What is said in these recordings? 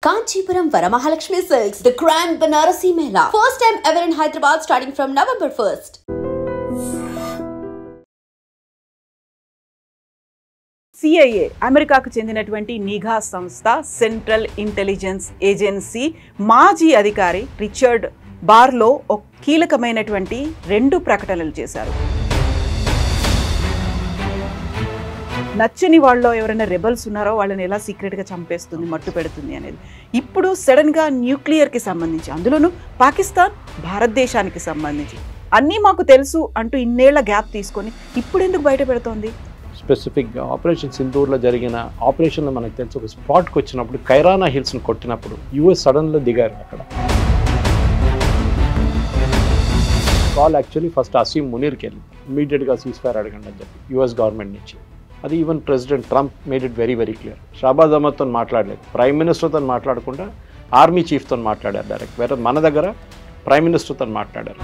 Kanchipuram Varamahalakshmi Silks, the Grand Banarasi Mela. First time ever in Hyderabad starting from November 1st. CIA అమెరికాకు చెందినటువంటి నిఘా సంస్థ central intelligence agency మాజీ అధికారి Richard బార్లో ఒక కీలకమైనటువంటి 2 ప్రకటనలు చేశారు. నచ్చని వాళ్ళలో ఎవరైనా రెబల్స్ ఉన్నారో వాళ్ళని ఎలా సీక్రెట్గా చంపేస్తుంది, మట్టు పెడుతుంది అనేది. ఇప్పుడు సడన్గా న్యూక్లియర్కి సంబంధించి, అందులోనూ పాకిస్తాన్ భారతదేశానికి సంబంధించి అన్నీ మాకు తెలుసు అంటూ ఇన్నేళ్ల గ్యాప్ తీసుకొని ఇప్పుడు ఎందుకు బయట పెడుతోంది? స్పెసిఫిక్గా ఆపరేషన్ సింధూర్లో జరిగిన ఆపరేషన్లో మనకు తెలుసు, ఒక స్పాట్కి వచ్చినప్పుడు కైరానా హిల్స్ని కొట్టినప్పుడు యూఎస్ సడన్లో దిగారు. అక్కడ కాల్ యాక్చువల్లీ ఫస్ట్ అసీం మునీర్కి వెళ్ళి ఇమీడియట్గా సీజ్ఫైర్ అడగండి అని చెప్పి యూఎస్ గవర్నమెంట్ నుంచి. అది even president Trump made it very very clear. Shahbaz అహ్మద్తో మాట్లాడలేదు, ప్రైమ్ మినిస్టర్తో మాట్లాడకుండా ఆర్మీ చీఫ్తో మాట్లాడారు డైరెక్ట్. వేరే మన దగ్గర ప్రైమ్ మినిస్టర్తో మాట్లాడారు.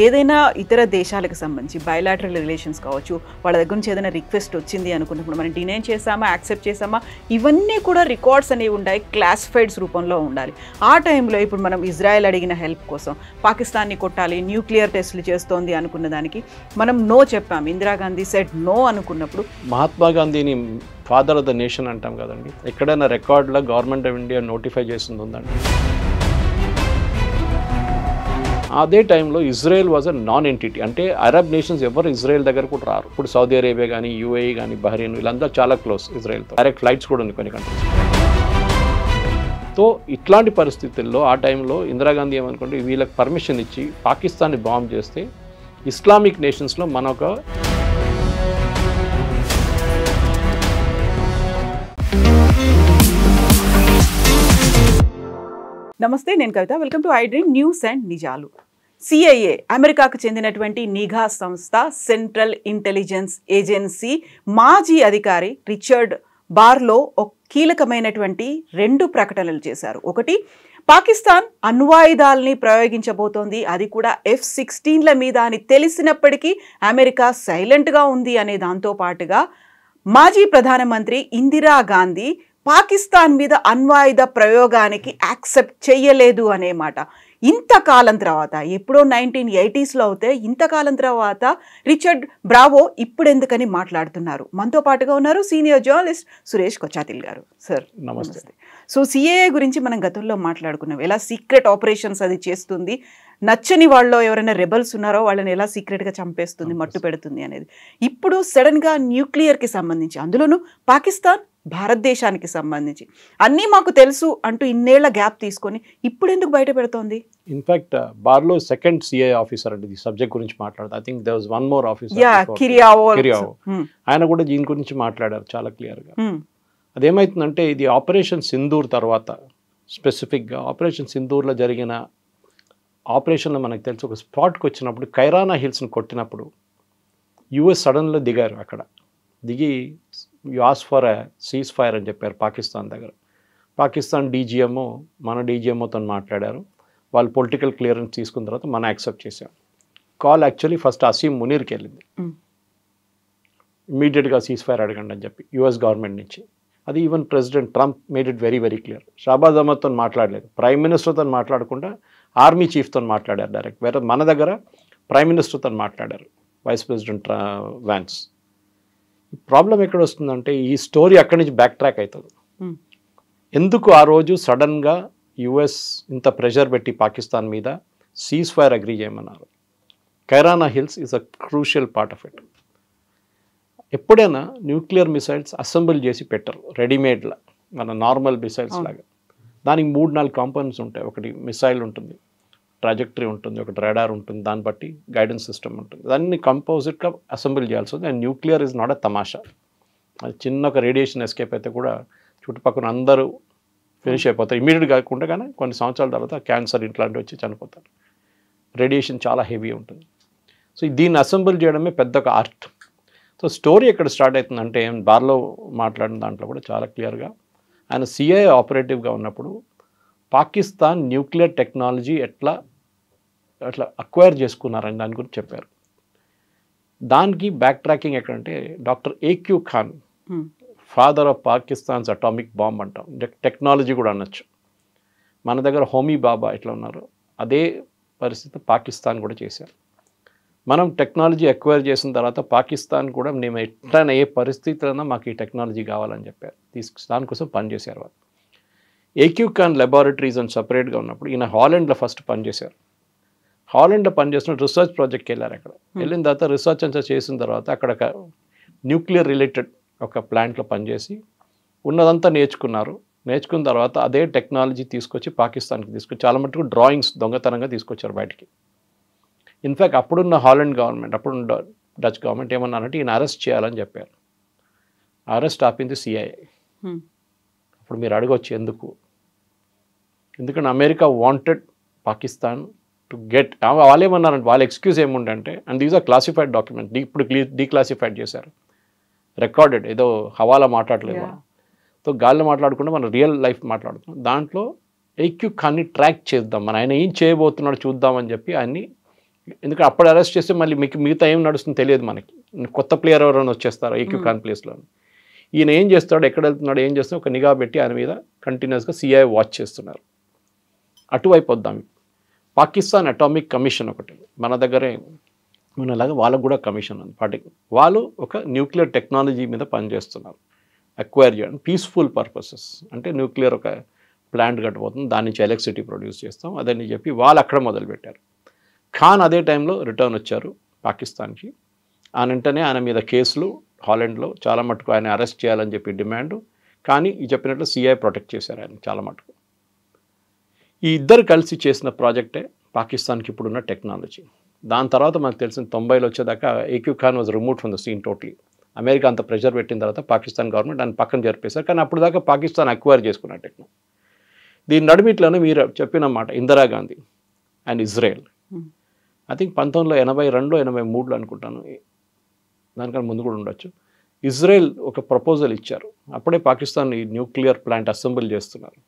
ఏదైనా ఇతర దేశాలకు సంబంధించి బయలాటరల్ రిలేషన్స్ కావచ్చు, వాళ్ళ దగ్గర నుంచి ఏదైనా రిక్వెస్ట్ వచ్చింది అనుకున్నప్పుడు మనం డినై చేసామా, యాక్సెప్ట్ చేసామా, ఇవన్నీ కూడా రికార్డ్స్ అనేవి ఉంటాయి, క్లాసిఫైడ్స్ రూపంలో ఉండాలి. ఆ టైంలో ఇప్పుడు మనం ఇజ్రాయెల్ అడిగిన హెల్ప్ కోసం పాకిస్తాన్ని కొట్టాలి, న్యూక్లియర్ టెస్టులు చేస్తోంది అనుకున్న దానికి మనం నో చెప్పాము. ఇందిరాగాంధీ సెడ్ నో అనుకున్నప్పుడు మహాత్మా గాంధీని ఫాదర్ ఆఫ్ ద నేషన్ అంటాం కదండి, ఎక్కడైనా రికార్డులో గవర్నమెంట్ ఆఫ్ ఇండియా నోటిఫై చేసింది ఉందండి. అదే టైంలో Israel was a non entity, అంటే అరబ్ నేషన్స్ ఎవరు ఇజ్రాయెల్ దగ్గర కూడా రారు. ఇప్పుడు సౌదీ అరేబియా కానీ, యూఏఈ కానీ, బహ్రెయిన్, వీళ్ళంతా చాలా క్లోజ్ ఇజ్రాయెల్తో, డైరెక్ట్ ఫ్లైట్స్ కూడా ఉంది కొన్ని కంట్రీస్. సో ఇట్లాంటి పరిస్థితుల్లో ఆ టైంలో ఇందిరాగాంధీ ఏమనుకుంటే వీళ్ళకి పర్మిషన్ ఇచ్చి పాకిస్తాన్ని బాంబ్ చేస్తే ఇస్లామిక్ నేషన్స్లో మనొక నమస్తే, నేను Kavitha. Welcome to I dream news and నిజాలు. CIA అమెరికాకు చెందినటువంటి నిఘా సంస్థ సెంట్రల్ ఇంటెలిజెన్స్ ఏజెన్సీ మాజీ అధికారి రిచర్డ్ బార్లో ఒక కీలకమైనటువంటి 2 ప్రకటనలు చేశారు. ఒకటి, పాకిస్తాన్ అణ్వాయుధాలని ప్రయోగించబోతోంది, అది కూడా F-16ల మీద అని తెలిసినప్పటికీ అమెరికా సైలెంట్గా ఉంది అనే దాంతో పాటుగా మాజీ ప్రధానమంత్రి ఇందిరాగాంధీ పాకిస్తాన్ మీద అణ్వాయుధ ప్రయోగానికి యాక్సెప్ట్ చెయ్యలేదు అనే మాట. ఇంతకాలం తర్వాత, ఎప్పుడో 1980sలో అవుతే ఇంతకాలం తర్వాత రిచర్డ్ బ్రావో ఇప్పుడు ఎందుకని మాట్లాడుతున్నారు? మనతో పాటుగా ఉన్నారు సీనియర్ జర్నలిస్ట్ సురేష్ కొచ్చాతిల్ గారు. సార్ నమస్తే. సో CIA గురించి మనం గతంలో మాట్లాడుకున్నాం, ఎలా సీక్రెట్ ఆపరేషన్స్ అది చేస్తుంది, నచ్చని వాళ్ళలో ఎవరైనా రెబల్స్ ఉన్నారో వాళ్ళని ఎలా సీక్రెట్గా చంపేస్తుంది, మట్టు పెడుతుంది అనేది. ఇప్పుడు సడన్గా న్యూక్లియర్కి సంబంధించి, అందులోనూ పాకిస్తాన్ భారతదేశానికి సంబంధించి అన్నీ మాకు తెలుసు అంటూ ఇన్నేళ్ల గ్యాప్ తీసుకొని ఇప్పుడు ఎందుకు బయట పెడుతోంది? ఇన్ఫాక్ట్ బార్లో సెకండ్ CIA ఆఫీసర్ అంటే ఈ సబ్జెక్ట్ గురించి మాట్లాడతారు. I think there was one more officer, Kiriakou. ఆయన కూడా దీని గురించి మాట్లాడారు చాలా క్లియర్గా. అదేమవుతుందంటే ఇది ఆపరేషన్ సింధూర్ తర్వాత, స్పెసిఫిక్గా ఆపరేషన్ సింధూర్లో జరిగిన ఆపరేషన్లో మనకు తెలుసు, ఒక స్పాట్కి వచ్చినప్పుడు కైరానా హిల్స్ని కొట్టినప్పుడు యూఎస్ సడన్లో దిగారు. అక్కడ దిగి you ask for a cease fire అని చెప్పారు పాకిస్తాన్ దగ్గర. పాకిస్తాన్ DGMO మన DGMOతో మాట్లాడారు. వాళ్ళు పొలిటికల్ క్లియరెన్స్ తీసుకున్న తర్వాత మనం యాక్సెప్ట్ చేశాం. కాల్ యాక్చువల్లీ ఫస్ట్ అసీం మునీర్కి వెళ్ళింది, ఇమీడియట్గా సీజ్ ఫైర్ అడగండి అని చెప్పి యూఎస్ గవర్నమెంట్ నుంచి. అది even president Trump made it very very clear. Shahbaz అహ్మద్తో మాట్లాడలేదు, ప్రైమ్ మినిస్టర్తో మాట్లాడకుండా ఆర్మీ చీఫ్తో మాట్లాడారు డైరెక్ట్. వేరే మన దగ్గర ప్రైమ్ మినిస్టర్తో మాట్లాడారు, వైస్ ప్రెసిడెంట్ వ్యాన్స్. ప్రాబ్లం ఎక్కడ వస్తుందంటే ఈ స్టోరీ అక్కడి నుంచి బ్యాక్ ట్రాక్ అవుతుంది. ఎందుకు ఆ రోజు సడన్గా యుఎస్ ఇంత ప్రెషర్ పెట్టి పాకిస్తాన్ మీద సీజ్ ఫైర్ అగ్రీ చేయమన్నారు? Kairana hills is a crucial part of it. ఎప్పుడైనా న్యూక్లియర్ మిసైల్స్ అసెంబుల్ చేసి పెట్టరు రెడీమేడ్లా, మన నార్మల్ మిసైల్స్ లాగా. దానికి 3-4 కాంపోనెంట్స్ ఉంటాయి. ఒకటి మిసైల్ ఉంటుంది, ట్రాజెక్టరీ ఉంటుంది, ఒకటి రాడార్ ఉంటుంది, దాన్ని బట్టి గైడెన్స్ సిస్టమ్ ఉంటుంది. దాన్ని కంపోజిట్గా అసెంబుల్ చేయాల్సి ఉంది. And nuclear is not a తమాషా. అది చిన్న ఒక రేడియేషన్ ఎస్కేప్ అయితే కూడా చుట్టుపక్కల అందరూ ఫినిష్ అయిపోతారు ఇమీడియట్గా కాకుండా, కానీ కొన్ని సంవత్సరాల తర్వాత క్యాన్సర్ ఇట్లాంటివి వచ్చి చనిపోతారు. రేడియేషన్ చాలా హెవీ ఉంటుంది. సో దీన్ని అసెంబుల్ చేయడమే పెద్ద ఒక ఆర్ట్. సో స్టోరీ ఎక్కడ స్టార్ట్ అవుతుందంటే బార్లో మాట్లాడిన దాంట్లో కూడా చాలా క్లియర్గా ఆయన CIA ఆపరేటివ్గా ఉన్నప్పుడు పాకిస్తాన్ న్యూక్లియర్ టెక్నాలజీ ఎట్లా అక్వైర్ చేసుకున్నారని దాని గురించి చెప్పారు. దానికి బ్యాక్ ట్రాకింగ్ ఎక్కడంటే doctor AQ Khan father of Pakistan's atomic bomb అంటాం, టెక్నాలజీ కూడా అనొచ్చు. మన దగ్గర హోమీ బాబా ఎట్లా ఉన్నారు అదే పరిస్థితి పాకిస్తాన్ కూడా చేశారు. మనం టెక్నాలజీ ఎక్వైర్ చేసిన తర్వాత పాకిస్తాన్ కూడా మేము ఎట్లయినా ఏ పరిస్థితులైనా మాకు ఈ టెక్నాలజీ కావాలని చెప్పారు, దానికోసం పనిచేశారు వాళ్ళు. ఏక్యూ ఖాన్ లెబారెటరీస్ అని సపరేట్గా ఉన్నప్పుడు ఈయన హాలండ్లో ఫస్ట్ పనిచేశారు. హాలండ్లో పనిచేసిన రీసెర్చ్ ప్రాజెక్ట్కి వెళ్ళారు. అక్కడ వెళ్ళిన తర్వాత రీసెర్చ్ అంతా చేసిన తర్వాత అక్కడ ఒక న్యూక్లియర్ రిలేటెడ్ ఒక ప్లాంట్లో పనిచేసి ఉన్నదంతా నేర్చుకున్నారు. నేర్చుకున్న తర్వాత అదే టెక్నాలజీ తీసుకొచ్చి పాకిస్తాన్కి తీసుకొచ్చి చాలా మటుకు డ్రాయింగ్స్ దొంగతనంగా తీసుకొచ్చారు బయటికి. ఇన్ఫ్యాక్ట్ అప్పుడున్న హాలండ్ గవర్నమెంట్, అప్పుడున్న డచ్ గవర్నమెంట్ ఏమన్నారంటే ఈయన అరెస్ట్ చేయాలని చెప్పారు. అరెస్ట్ ఆపింది సిఐఏ. అప్పుడు మీరు అడగవచ్చు ఎందుకు, ఎందుకంటే America wanted Pakistan to get, వాళ్ళు ఏమన్నారంటే వాళ్ళ ఎక్స్క్యూజ్ ఏముండంటే, and these are classified document, ఇప్పుడు డీక్లాసిఫైడ్ చేశారు, రికార్డెడ్, ఏదో హవాలా మాట్లాడలేదు మనం. సో గాల్లో మాట్లాడకుండా మనం రియల్ లైఫ్ మాట్లాడుతున్నాం. దాంట్లో ఏక్యూ ఖాన్ని ట్రాక్ చేద్దాం, మన ఆయన ఏం చేయబోతున్నాడు చూద్దామని చెప్పి ఆయన్ని, ఎందుకంటే అప్పుడు అరెస్ట్ చేస్తే మళ్ళీ మీకు మిగతా ఏం నడుస్తుందో తెలియదు మనకి, కొత్త ప్లేయర్ ఎవరైనా వచ్చేస్తారు ఏక్యూ ఖాన్ ప్లేస్లో. ఈయన ఏం చేస్తాడు, ఎక్కడ వెళ్తున్నాడు, ఏం చేస్తాడు, ఒక నిఘా పెట్టి ఆయన మీద కంటిన్యూస్గా సిఐఏ వాచ్ చేస్తున్నారు. అటువైపు వద్దాం. పాకిస్తాన్ అటామిక్ కమిషన్ ఒకటి మన దగ్గరే ఉన్నలాగా వాళ్ళకు కూడా కమిషన్ ఉంది. వాళ్ళు ఒక న్యూక్లియర్ టెక్నాలజీ మీద పనిచేస్తున్నారు, అక్వైర్ చేయడం పీస్ఫుల్ పర్పసెస్. అంటే న్యూక్లియర్ ఒక ప్లాంట్ కట్టబోతుంది, దాని నుంచి ఎలక్ట్రిసిటీ ప్రొడ్యూస్ చేస్తాం అదని చెప్పి వాళ్ళు అక్కడ మొదలుపెట్టారు. ఖాన్ అదే టైంలో రిటర్న్ వచ్చారు పాకిస్తాన్కి. ఆయన వెంటనే ఆయన మీద కేసులు హాలండ్లో చాలా మటుకు ఆయన అరెస్ట్ చేయాలని చెప్పి డిమాండ్. కానీ ఈ చెప్పినట్లు సిఐఏ ప్రొటెక్ట్ చేశారు ఆయన చాలా మటుకు. ఈ ఇద్దరు కలిసి చేసిన ప్రాజెక్టే పాకిస్తాన్కి ఇప్పుడున్న టెక్నాలజీ. దాని తర్వాత మనకు తెలిసిన 90లో వచ్చేదాకా AQ Khan was removed from the scene totally. America అంత ప్రెషర్ పెట్టిన తర్వాత పాకిస్తాన్ గవర్నమెంట్ దాన్ని పక్కన జరిపేశారు. కానీ అప్పుడు దాకా పాకిస్తాన్ అక్వైర్ చేసుకున్న టెక్నాలజీ. దీని నడిమిట్లోనే మీరు చెప్పిన మాట Indira Gandhi and Israel, I think 1982, 83 అనుకుంటాను, దానికన్నా ముందు కూడా ఉండొచ్చు. ఇజ్రాయెల్ ఒక ప్రపోజల్ ఇచ్చారు. అప్పుడే పాకిస్తాన్ ఈ న్యూక్లియర్ ప్లాంట్ అసెంబుల్ చేస్తున్నారు.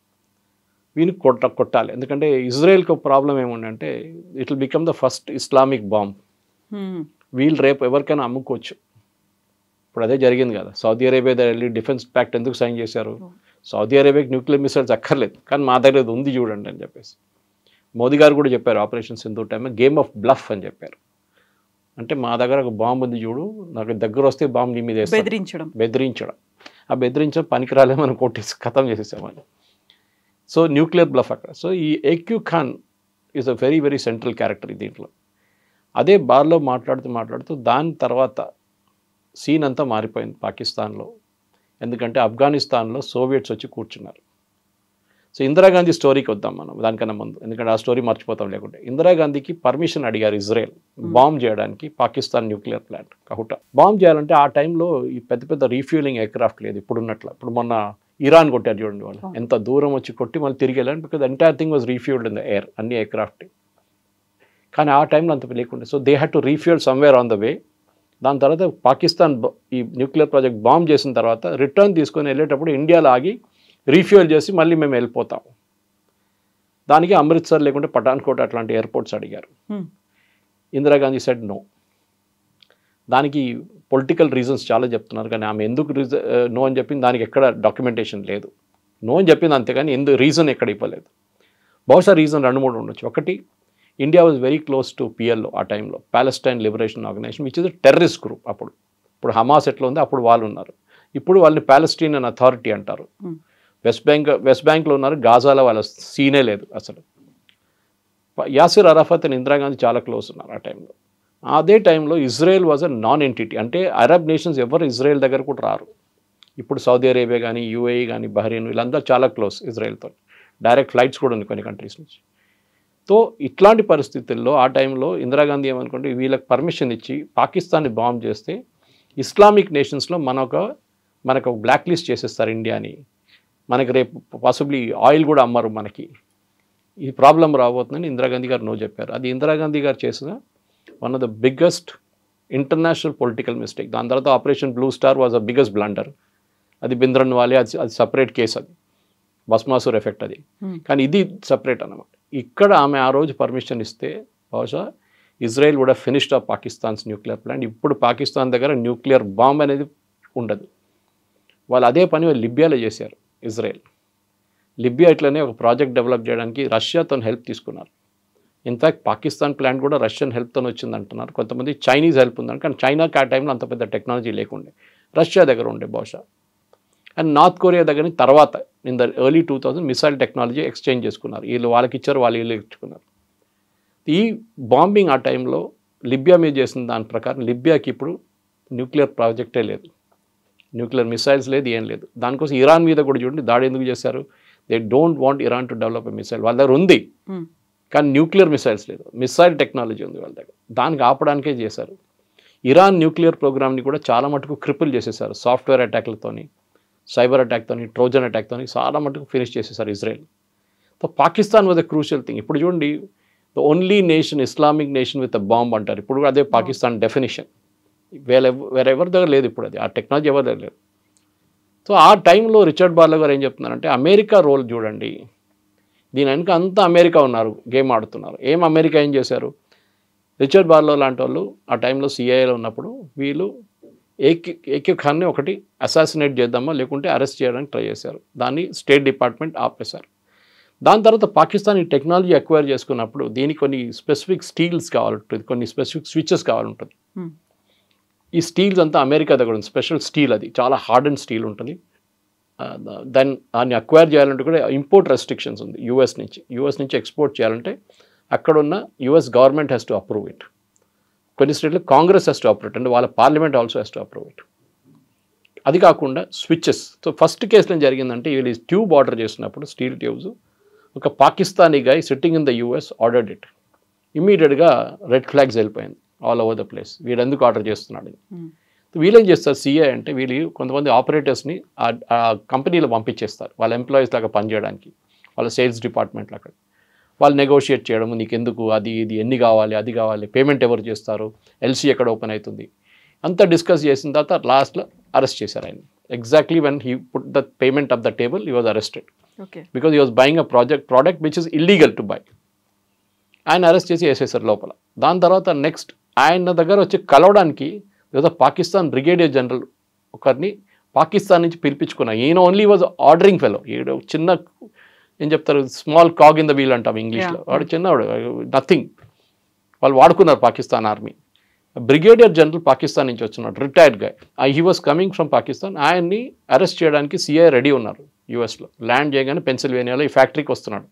వీనికి కొట్టాలి, ఎందుకంటే ఇజ్రాయెల్కి ఒక ప్రాబ్లం ఏముందంటే it will become the first Islamic bomb. వీళ్ళు రేపు ఎవరికైనా అమ్ముకోవచ్చు. ఇప్పుడు అదే జరిగింది కదా, సౌదీ అరేబియా దగ్గర డిఫెన్స్ ప్యాక్ట్ ఎందుకు సైన్ చేశారు, సౌదీ అరేబియాకి న్యూక్లియర్ మిసైల్స్ అక్కర్లేదు, కానీ మా దగ్గర ఉంది చూడండి అని చెప్పేసి. మోదీ గారు కూడా చెప్పారు ఆపరేషన్ సింధూర్ టైంలో గేమ్ ఆఫ్ బ్లఫ్ అని చెప్పారు. అంటే మా దగ్గర ఒక బాంబు ఉంది చూడు, నాకు దగ్గర వస్తే బాంబు నీ మీద బెదిరించడం. ఆ బెదిరించడం పనికిరాలే, మనం కొట్టేసి ఖతం చేసేసామని. సో న్యూక్లియర్ బ్లఫ్ అక్కడ. సో ఈ AQ Khan is a very very central character దీంట్లో. అదే బార్లో మాట్లాడుతూ దాని తర్వాత సీన్ అంతా మారిపోయింది పాకిస్తాన్లో. ఎందుకంటే ఆఫ్ఘనిస్తాన్లో సోవియట్స్ వచ్చి కూర్చున్నారు. సో ఇందిరాగాంధీ స్టోరీకి వద్దాం మనం దానికన్నా ముందు, ఎందుకంటే ఆ స్టోరీ మర్చిపోతాం లేకుంటే. ఇందిరాగాంధీకి పర్మిషన్ అడిగారు ఇజ్రాయెల్ బాంబ్ చేయడానికి పాకిస్తాన్ న్యూక్లియర్ ప్లాంట్ కహుటా. బాంబ్ చేయాలంటే ఆ టైంలో ఈ పెద్ద రీఫ్యూలింగ్ ఎయిర్క్రాఫ్ట్ లేదు ఇప్పుడున్నట్లు. ఇప్పుడు మొన్న ఇరాన్ కొట్టారు చూడండి, వాళ్ళు ఎంత దూరం వచ్చి కొట్టి మళ్ళీ తిరిగి వెళ్ళాను, because entire thing was refuelled in the air, అన్ని ఎయిర్క్రాఫ్ట్. కానీ ఆ టైంలో అంత లేకుండా, so they had to refuel somewhere on the way. దాని తర్వాత పాకిస్తాన్ ఈ న్యూక్లియర్ ప్రాజెక్ట్ బాంబ్ చేసిన తర్వాత రిటర్న్ తీసుకొని వెళ్ళేటప్పుడు ఇండియాలో ఆగి రీఫ్యూల్ చేసి మళ్ళీ మేము వెళ్ళిపోతాం. దానికి అమృత్సర్ లేకుంటే పఠాన్కోట్ అట్లాంటి ఎయిర్పోర్ట్స్ అడిగారు. Indira Gandhi said no. దానికి పొలిటికల్ రీజన్స్ చాలా చెప్తున్నారు, కానీ ఆమె ఎందుకు నో అని చెప్పింది దానికి ఎక్కడ డాక్యుమెంటేషన్ లేదు. నో అని చెప్పింది అంతేగాని రీజన్ ఎక్కడ ఇవ్వలేదు. బహుశా రీజన్ 2-3 ఉండొచ్చు. ఒకటి, India was very close to PLO ఆ టైంలో, Palestine Liberation Organization, which is a terrorist group. ఇప్పుడు హమాస్ ఎట్లా ఉంది అప్పుడు వాళ్ళు ఉన్నారు, ఇప్పుడు వాళ్ళని ప్యాలెస్టీనియన్ అథారిటీ అంటారు. వెస్ట్ బ్యాంక్లో ఉన్నారు, గాజాలో వాళ్ళ సీనే లేదు అసలు. యాసిర్ అరాఫత్ అండ్ ఇందిరాగాంధీ చాలా క్లోజ్ ఉన్నారు ఆ టైంలో. అదే టైంలో Israel was a non entity, అంటే అరబ్ నేషన్స్ ఎవరు ఇజ్రాయెల్ దగ్గర కూడా రారు. ఇప్పుడు సౌదీ అరేబియా కానీ యూఏఈ కానీ బహ్రెయిన్ వీళ్ళందరూ చాలా క్లోజ్ ఇజ్రాయెల్తో, డైరెక్ట్ ఫ్లైట్స్ కూడా ఉంది కొన్ని కంట్రీస్ నుంచి. సో ఇట్లాంటి పరిస్థితుల్లో ఆ టైంలో ఇందిరాగాంధీ ఏమనుకుంటే వీళ్ళకి పర్మిషన్ ఇచ్చి పాకిస్తాన్ని బాంబ్ చేస్తే ఇస్లామిక్ నేషన్స్లో మనకు బ్లాక్ లిస్ట్ చేసేస్తారు ఇండియాని, మనకి రేపు పాసిబ్లీ ఆయిల్ కూడా అమ్మరు, మనకి ఈ ప్రాబ్లం రాబోతుందని ఇందిరాగాంధీ గారు నో చెప్పారు. అది ఇందిరాగాంధీ గారు చేసిన one of the biggest international political mistake. దాని తర్వాత operation blue star was a biggest blunder. అది బింద్రన్ వాలే, అది సపరేట్ కేసు, అది భస్మాసుర్ ఎఫెక్ట్ అది. కానీ ఇది సపరేట్ అన్నమాట. ఇక్కడ ఆమె ఆ రోజు పర్మిషన్ ఇస్తే బహుశా ఇజ్రాయెల్ కూడా finished of Pakistan's nuclear plant. ఇప్పుడు పాకిస్తాన్ దగ్గర న్యూక్లియర్ బాంబ్ అనేది ఉండదు. వాళ్ళు అదే పని వాళ్ళు లిబియాలో చేశారు. ఇజ్రాయెల్ లిబియా ఇట్లనే ఒక ప్రాజెక్ట్ డెవలప్ చేయడానికి రష్యాతో హెల్ప్ తీసుకున్నారు. ఇన్ఫ్యాక్ట్ పాకిస్తాన్ ప్లాన్ కూడా రష్యన్ హెల్ప్తో వచ్చింది అంటున్నారు. కొంతమంది చైనీస్ హెల్ప్ ఉందని, కానీ చైనాకి ఆ టైంలో అంత పెద్ద టెక్నాలజీ లేకుండే, రష్యా దగ్గర ఉండే బహుశా. అండ్ నార్త్ కొరియా దగ్గర తర్వాత in the early 2000 missile technology exchange చేసుకున్నారు. వీళ్ళు వాళ్ళకి ఇచ్చారు, వాళ్ళు వీళ్ళు ఇచ్చుకున్నారు. ఈ బాంబింగ్ ఆ టైంలో లిబియా మీద చేసిన దాని ప్రకారం లిబియాకి ఇప్పుడు న్యూక్లియర్ ప్రాజెక్టే లేదు, న్యూక్లియర్ మిసైల్స్ లేదు, ఏం లేదు. దానికోసం ఇరాన్ మీద కూడా చూడండి దాడి ఎందుకు చేశారు. They don't want Iran to develop a missile. వాళ్ళ దగ్గర ఉంది కానీ న్యూక్లియర్ మిసైల్స్ లేదు, మిసైల్ టెక్నాలజీ ఉంది వాళ్ళ దగ్గర. దానికి ఆపడానికే చేశారు. ఇరాన్ న్యూక్లియర్ ప్రోగ్రామ్ని కూడా చాలా మటుకు క్రిపుల్ చేసేసారు. సాఫ్ట్వేర్ అటాక్లతోని, సైబర్ అటాక్తోని, ట్రోజన్ అటాక్తోని చాలా మటుకు ఫినిష్ చేసేసారు Israel. So Pakistan was a crucial thing. ఇప్పుడు చూడండి, the only nation, Islamic nation with a bomb అంటారు. ఇప్పుడు అదే పాకిస్తాన్ డెఫినేషన్. వేరెవరి దగ్గర లేదు ఇప్పుడు, అది ఆ టెక్నాలజీ ఎవరి దగ్గర లేదు. సో ఆ టైంలో రిచర్డ్ బార్లో గారు ఏం చెప్తున్నారంటే, అమెరికా రోల్ చూడండి, దీని వెనుక అంతా అమెరికా ఉన్నారు, గేమ్ ఆడుతున్నారు. అమెరికా ఏం చేశారు, రిచర్డ్ బార్లో లాంటి వాళ్ళు ఆ టైంలో సిఐఏలో ఉన్నప్పుడు వీళ్ళు ఏక్యూ ఖాన్ని ఒకటి అసాసినేట్ చేద్దామా లేకుంటే అరెస్ట్ చేయడానికి ట్రై చేశారు. దాన్ని స్టేట్ డిపార్ట్మెంట్ ఆపేశారు. దాని తర్వాత పాకిస్తాన్ ఈ టెక్నాలజీ అక్వైర్ చేసుకున్నప్పుడు దీనికి కొన్ని స్పెసిఫిక్ స్టీల్స్ కావాలంటుంది, కొన్ని స్పెసిఫిక్ స్విచెస్ కావాలంటుంది. ఈ స్టీల్స్ అంతా అమెరికా దగ్గర ఉంది, స్పెషల్ స్టీల్, అది చాలా హార్డ్ అండ్ స్టీల్ ఉంటుంది. దాన్ని అక్వైర్ చేయాలంటే కూడా ఇంపోర్ట్ రెస్ట్రిక్షన్స్ ఉంది. యూఎస్ నుంచి ఎక్స్పోర్ట్ చేయాలంటే అక్కడున్న US government has to approve it. కొన్ని స్టేట్లో కాంగ్రెస్ హ్యాస్ టు అప్రూవ్, అంటే వాళ్ళ parliament also has to approve it. అది కాకుండా స్విచెస్. సో ఫస్ట్ కేసులో జరిగిందంటే వీళ్ళు ట్యూబ్ ఆర్డర్ చేసినప్పుడు, స్టీల్ ట్యూబ్స్, ఒక Pakistani guy sitting in the US ordered it. ఇమీడియట్గా రెడ్ ఫ్లాగ్స్ వెళ్ళిపోయింది ఆల్ ఓవర్ ద ప్లేస్. వీడు ఎందుకు ఆర్డర్ చేస్తున్నాడు. వీళ్ళేం చేస్తారు సిఐ అంటే, వీళ్ళు కొంతమంది ఆపరేటర్స్ని ఆ కంపెనీలో పంపించేస్తారు వాళ్ళ ఎంప్లాయీస్ లాగా పనిచేయడానికి, వాళ్ళ సేల్స్ డిపార్ట్మెంట్లో. అక్కడ వాళ్ళు నెగోషియేట్ చేయడం, నీకు ఎందుకు, అది ఇది ఎన్ని కావాలి, అది కావాలి, పేమెంట్ ఎవరు చేస్తారు, ఎల్సీ ఎక్కడ ఓపెన్ అవుతుంది, అంతా డిస్కస్ చేసిన తర్వాత లాస్ట్లో అరెస్ట్ చేశారు ఆయన. Exactly when he put the payment of the table he was arrested because he was buying a product which is illegal to buy. ఆయన అరెస్ట్ చేసి వేసేసారు లోపల. దాని తర్వాత నెక్స్ట్ ఆయన దగ్గర వచ్చి కలవడానికి లేదా పాకిస్తాన్ బ్రిగేడియర్ జనరల్ ఒకరిని పాకిస్తాన్ నుంచి పిలిపించుకున్నా. ఈయన ఓన్లీ వాజ్ ఆర్డరింగ్ ఫెలో. ఈయన చిన్న ఏం చెప్తారు, small cog in the wheel అంటాం ఇంగ్లీష్లో. వాడు చిన్నవాడు, నథింగ్. వాళ్ళు వాడుకున్నారు Pakistan army. Brigadier general Pakistan నుంచి వచ్చినాడు, రిటైర్డ్ గా. He was coming from Pakistan. ఆయన్ని అరెస్ట్ చేయడానికి సిఐ రెడీ ఉన్నారు యూఎస్లో. ల్యాండ్ చేయగానే పెన్సిల్వేనియాలో ఈ ఫ్యాక్టరీకి వస్తున్నాడు.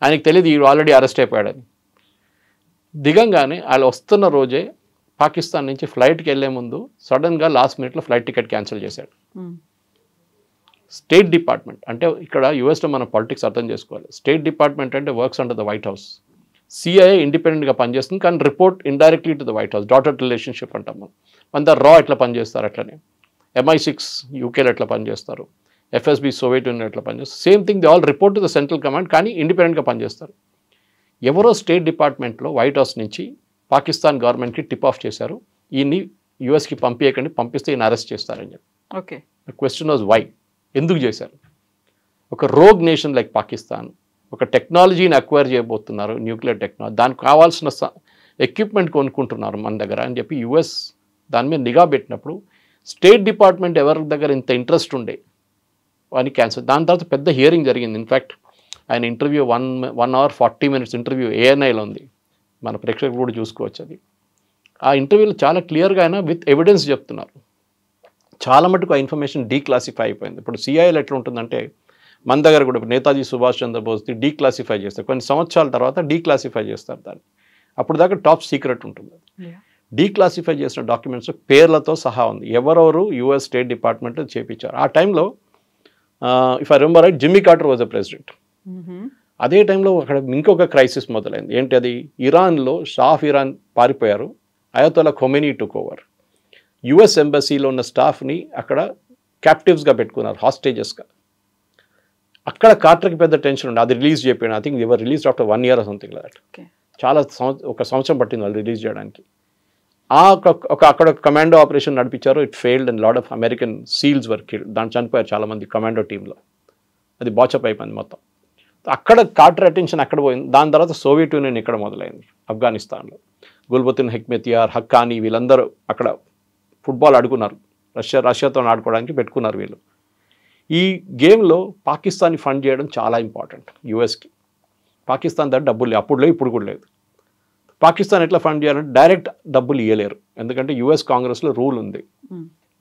ఆయనకు తెలియదు ఈ ఆల్రెడీ అరెస్ట్ అయిపోయాడని. దిగంగానే వాళ్ళు వస్తున్న రోజే పాకిస్తాన్ నుంచి ఫ్లైట్కి వెళ్ళే ముందు సడన్గా లాస్ట్ మినిట్లో ఫ్లైట్ టికెట్ క్యాన్సిల్ చేశాడు. స్టేట్ డిపార్ట్మెంట్ అంటే ఇక్కడ యూఎస్లో మనం పాలిటిక్స్ అర్థం చేసుకోవాలి. స్టేట్ డిపార్ట్మెంట్ అంటే works under the white house. CIA ఇండిపెండెంట్గా పనిచేస్తుంది కానీ report indirectly to the white house. Daughter relationship అంటాం మనం. మన రా ఎట్లా పనిచేస్తారు అట్లనే, MI6 యూకేలో ఎట్లా పనిచేస్తారు, FSB సోవియట్ యూనియన్ ఎట్లా పనిచేస్తారు, same thing they all report to the central command కానీ ఇండిపెండెంట్గా పనిచేస్తారు. ఎవరో స్టేట్ డిపార్ట్మెంట్లో వైట్ హౌస్ నుంచి పాకిస్తాన్ గవర్నమెంట్కి టిప్ ఆఫ్ చేశారు, ఈయన్ని యూఎస్కి పంపించకండి, పంపిస్తే ఈయన అరెస్ట్ చేస్తారని చెప్పి. ఓకే, క్వశ్చన్ వాజ్ వై, ఎందుకు చేశారు? ఒక రోగ్ నేషన్ లైక్ పాకిస్తాన్ ఒక టెక్నాలజీని అక్వైర్ చేయబోతున్నారు, న్యూక్లియర్ టెక్నాలజీ, దానికి కావాల్సిన ఎక్విప్మెంట్ కొనుక్కుంటున్నారు మన దగ్గర అని చెప్పి యూఎస్ దాని మీద నిఘా పెట్టినప్పుడు స్టేట్ డిపార్ట్మెంట్ ఎవరి దగ్గర ఇంత ఇంట్రెస్ట్ ఉండే అని క్యాన్సల్. దాని తర్వాత పెద్ద హియరింగ్ జరిగింది. ఇన్ఫ్యాక్ట్ ఆయన ఇంటర్వ్యూ 1 hour 40 minutes ఇంటర్వ్యూ ANIలో ఉంది, మన ప్రేక్షకులు కూడా చూసుకోవచ్చు. అది ఆ ఇంటర్వ్యూలో చాలా క్లియర్గా ఆయన విత్ ఎవిడెన్స్ చెప్తున్నారు. చాలా మటుకు ఆ ఇన్ఫర్మేషన్ డీక్లాసిఫై అయిపోయింది. ఇప్పుడు సిఐఏలో ఎట్లా ఉంటుందంటే మన దగ్గర కూడా నేతాజీ సుభాష్ చంద్రబోస్ది డీక్లాసిఫై చేస్తారు, కొన్ని సంవత్సరాల తర్వాత డీక్లాసిఫై చేస్తారు దాన్ని. అప్పుడు దాకా టాప్ సీక్రెట్ ఉంటుంది. డీక్లాసిఫై చేసిన డాక్యుమెంట్స్ పేర్లతో సహా ఉంది, ఎవరెవరు యుఎస్ స్టేట్ డిపార్ట్మెంట్ చేపించారు. ఆ టైంలో if I remember right Jimmy Carter was a president. అదే టైంలో అక్కడ ఇంకొక క్రైసిస్ మొదలైంది. ఏంటి అది? ఇరాన్లో షా ఆఫ్ ఇరాన్ పారిపోయారు, అయతోలా ఖొమైనీ టుక్ ఓవర్. యుఎస్ ఎంబసీలో ఉన్న స్టాఫ్ని అక్కడ క్యాప్టివ్స్గా పెట్టుకున్నారు, హాస్టేజెస్గా. అక్కడ కార్టర్కి పెద్ద టెన్షన్ ఉండే, అది రిలీజ్ చేయకపోయినా. I think they were released after 1 year something like that. చాలా ఒక సంవత్సరం పట్టింది వాళ్ళు రిలీజ్ చేయడానికి. అక్కడ కమాండో ఆపరేషన్ నడిపించారు, it failed and lot of American SEALs were killed. దాని చనిపోయారు చాలామంది కమాండో టీంలో, అది బాచప్ అయిపోయింది మొత్తం. అక్కడ కార్టర్ అటెన్షన్ అక్కడ పోయింది. దాని తర్వాత సోవియట్ యూనియన్ ఇక్కడ మొదలైంది, ఆఫ్ఘనిస్తాన్లో. గుల్బతున్ హెక్మెతియార్, హక్కానీ వీళ్ళందరూ అక్కడ ఫుట్బాల్ ఆడుకున్నారు, రష్యాతో ఆడుకోవడానికి పెట్టుకున్నారు వీళ్ళు. ఈ గేమ్లో పాకిస్తాన్ని ఫండ్ చేయడం చాలా ఇంపార్టెంట్ యూఎస్కి. పాకిస్తాన్ దగ్గర డబ్బులు లేవు, అప్పుడు లేవు, ఇప్పుడు కూడా లేదు. పాకిస్తాన్ ఎట్లా ఫండ్ చేయాలంటే డైరెక్ట్ డబ్బులు ఇవ్వలేరు, ఎందుకంటే యుఎస్ కాంగ్రెస్లో రూల్ ఉంది,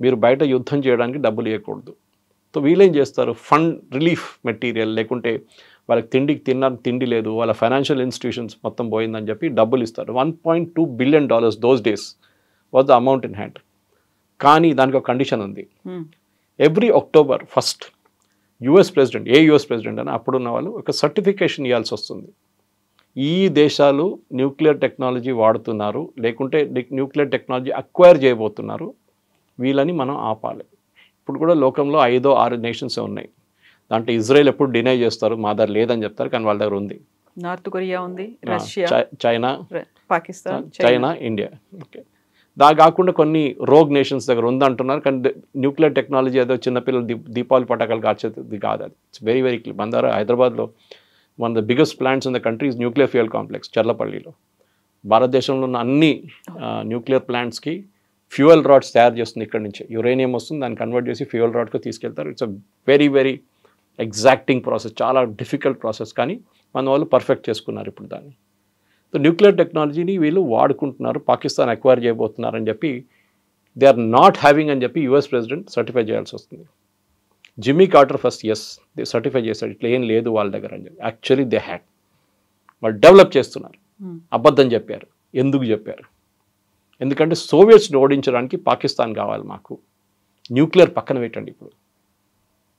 మీరు బయట యుద్ధం చేయడానికి డబ్బులు ఇవ్వకూడదు. సో వీళ్ళేం చేస్తారు, ఫండ్ రిలీఫ్ మెటీరియల్ లేకుంటే వాళ్ళకి తిండి లేదు, వాళ్ళ ఫైనాన్షియల్ ఇన్స్టిట్యూషన్స్ మొత్తం పోయిందని చెప్పి డబ్బులు ఇస్తారు. $1.2 billion those days was the amount in hand. కానీ దానికి ఒక కండిషన్ ఉంది, every October 1st US president, a US president అని అప్పుడున్న వాళ్ళు ఒక సర్టిఫికేషన్ ఇవ్వాల్సి వస్తుంది. ఈ దేశాలు న్యూక్లియర్ టెక్నాలజీ వాడుతున్నారు, లేకుంటే న్యూక్లియర్ టెక్నాలజీ అక్వైర్ చేయబోతున్నారు, వీళ్ళని మనం ఆపాలి. ఇప్పుడు కూడా లోకంలో 5-6 నేషన్స్ ఉన్నాయి. దాంట్లో ఇజ్రాయెల్ ఎప్పుడు డినై చేస్తారు, మా దగ్గర లేదని చెప్తారు, కానీ వాళ్ళ దగ్గర ఉంది. నార్త్ కొరియా ఉంది, Russia, China, Pakistan, China, India. Okay, దా కాకుండా కొన్ని రోగ్ నేషన్స్ దగ్గర ఉందంటున్నారు, కానీ న్యూక్లియర్ టెక్నాలజీ ఏదో చిన్నపిల్లలు దీపావళి పటాకాలు కాల్చేది కాదు. అది ఇట్స్ వెరీ వెరీ క్లియర్. మన దగ్గర హైదరాబాద్లో one of the biggest plants in the country is nuclear fuel complex చర్లపల్లిలో. భారతదేశంలో ఉన్న అన్ని న్యూక్లియర్ ప్లాంట్స్కి ఫ్యూయల్ రాడ్స్ తయారు చేస్తుంది ఇక్కడ నుంచి. యురేనియం వస్తుంది, దాన్ని కన్వర్ట్ చేసి ఫ్యూయల్ రాడ్కి తీసుకెళ్తారు. It's a very very exacting process, చాలా డిఫికల్ట్ ప్రాసెస్, కానీ మన వాళ్ళు పర్ఫెక్ట్ చేసుకున్నారు ఇప్పుడు దాన్ని. సో న్యూక్లియర్ టెక్నాలజీని వీళ్ళు వాడుకుంటున్నారు, పాకిస్తాన్ అక్వైర్ చేయబోతున్నారని చెప్పి దే ఆర్ నాట్ హ్యావింగ్ అని చెప్పి యుఎస్ ప్రెసిడెంట్ సర్టిఫై చేయాల్సి వస్తుంది. Jimmy Carter first they certify చేశాడు, ఇట్లా ఏం లేదు వాళ్ళ దగ్గర అని చెప్పి. యాక్చువల్లీ దే హ్యాడ్, వాళ్ళు డెవలప్ చేస్తున్నారు. అబద్ధం చెప్పారు. ఎందుకు చెప్పారు? ఎందుకంటే సోవియట్స్ని ఓడించడానికి పాకిస్తాన్ కావాలి మాకు, న్యూక్లియర్ పక్కన పెట్టండి ఇప్పుడు.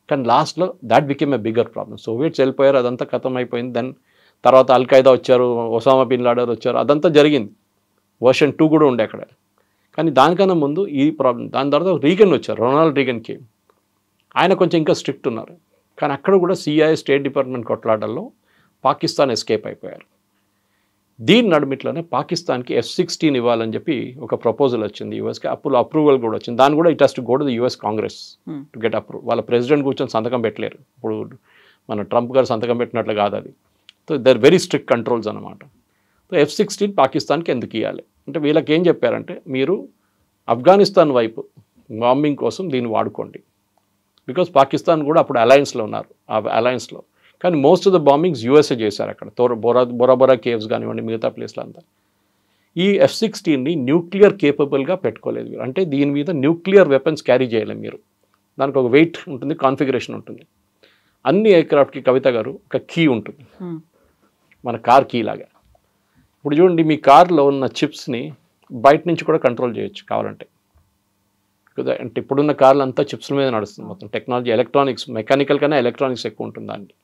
కానీ లాస్ట్లో that became a bigger problem. Soviets వెళ్ళిపోయారు, అదంతా ఖతం అయిపోయింది. దెన్ తర్వాత అల్ఖైదా వచ్చారు, ఒసామా బిన్ లాడెన్ వచ్చారు, అదంతా జరిగింది. వర్షన్ 2 కూడా ఉండే అక్కడ. కానీ దానికన్నా ముందు ఈ ప్రాబ్లం. దాని తర్వాత రీగన్ వచ్చారు, రొనాల్డ్ రీగన్కి. ఆయన కొంచెం ఇంకా స్ట్రిక్ట్ ఉన్నారు, కానీ అక్కడ కూడా CIA స్టేట్ డిపార్ట్మెంట్ కొట్లాటల్లో పాకిస్తాన్ ఎస్కేప్ అయిపోయారు. దీని నడుమిట్లోనే పాకిస్తాన్కి F-16 ఇవ్వాలని చెప్పి ఒక ప్రపోజల్ వచ్చింది యూఎస్కి. అప్రూవల్ కూడా వచ్చింది. దాన్ని కూడా it has to go to the US Congress to get approve. వాళ్ళ ప్రెసిడెంట్ కూర్చొని సంతకం పెట్టలేరు. ఇప్పుడు మన ట్రంప్ గారు సంతకం పెట్టినట్లు కాదు అది. So there very strict controls అనమాట. సో F-16 పాకిస్తాన్కి ఎందుకు ఇవ్వాలి అంటే, వీళ్ళకి ఏం చెప్పారంటే, మీరు ఆఫ్ఘనిస్తాన్ వైపు బాంబింగ్ కోసం దీన్ని వాడుకోండి. బికాస్ పాకిస్తాన్ కూడా అప్పుడు అలయన్స్లో ఉన్నారు, ఆ అలయన్స్లో. కానీ most of the bombings USA చేశారు అక్కడ, బొరాబొరా కేవ్స్ కానివ్వండి, మిగతా ప్లేస్లో అంతా. ఈ F-16ని న్యూక్లియర్ కేపబుల్గా పెట్టుకోలేదు మీరు. అంటే దీని మీద న్యూక్లియర్ వెపన్స్ క్యారీ చేయలేము మీరు. దానికి ఒక వెయిట్ ఉంటుంది, కాన్ఫిగరేషన్ ఉంటుంది. అన్ని ఎయిర్క్రాఫ్ట్కి కవిత గారు ఒక కీ ఉంటుంది, మన కార్ కీ లాగా. ఇప్పుడు చూడండి, మీ కార్లో ఉన్న చిప్స్ని బయట నుంచి కూడా కంట్రోల్ చేయొచ్చు కావాలంటే. అంటే ఇప్పుడున్న కార్లు అంతా చిప్స్ల మీద నడుస్తుంది మొత్తం టెక్నాలజీ. ఎలక్ట్రానిక్స్, మెకానికల్ కన్నా ఎలక్ట్రానిక్స్ ఎక్కువ ఉంటుంది దానికి.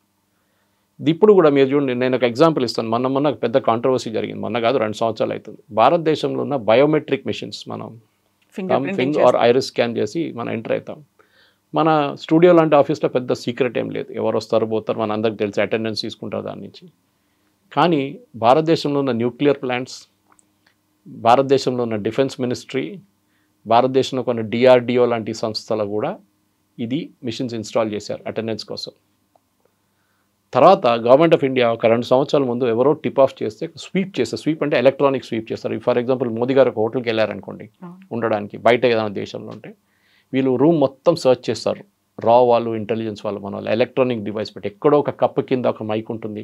ఇప్పుడు కూడా మీరు చూడండి, నేను ఒక ఎగ్జాంపుల్ ఇస్తాను. మొన్న పెద్ద కాంట్రవర్సీ జరిగింది, మొన్న కాదు 2 సంవత్సరాలు అవుతుంది. భారతదేశంలో ఉన్న బయోమెట్రిక్ మిషన్స్, మనం ఫింగర్ ఆర్ ఐరిస్ స్కాన్ చేసి మనం ఎంటర్ అవుతాం. మన స్టూడియో లాంటి ఆఫీస్లో పెద్ద సీక్రెట్ ఏం లేదు, ఎవరు వస్తారు పోతారు మన అందరికి తెలిసి, అటెండెన్స్ తీసుకుంటారు దాని నుంచి. కానీ భారతదేశంలో ఉన్న న్యూక్లియర్ ప్లాంట్స్, భారతదేశంలో ఉన్న డిఫెన్స్ మినిస్ట్రీ, భారతదేశంలో కొన్ని DRDO లాంటి సంస్థలు కూడా ఇది మిషన్స్ ఇన్స్టాల్ చేశారు అటెండెన్స్ కోసం. తర్వాత గవర్నమెంట్ ఆఫ్ ఇండియా ఒక 2 సంవత్సరాల ముందు ఎవరో టిప్ ఆఫ్ చేస్తే స్వీప్ అంటే ఎలక్ట్రానిక్ స్వీప్ చేస్తారు. ఫర్ ఎగ్జాంపుల్ మోదీ గారు ఒక హోటల్కి వెళ్ళారనుకోండి ఉండడానికి, బయట ఏదైనా దేశంలో ఉంటే వీళ్ళు రూమ్ మొత్తం సర్చ్ చేస్తారు. వాళ్ళు ఇంటెలిజెన్స్ వాళ్ళు, మన వాళ్ళు ఎలక్ట్రానిక్ డివైస్ పెట్టి, ఎక్కడో ఒక కప్పు కింద ఒక మైక్ ఉంటుంది,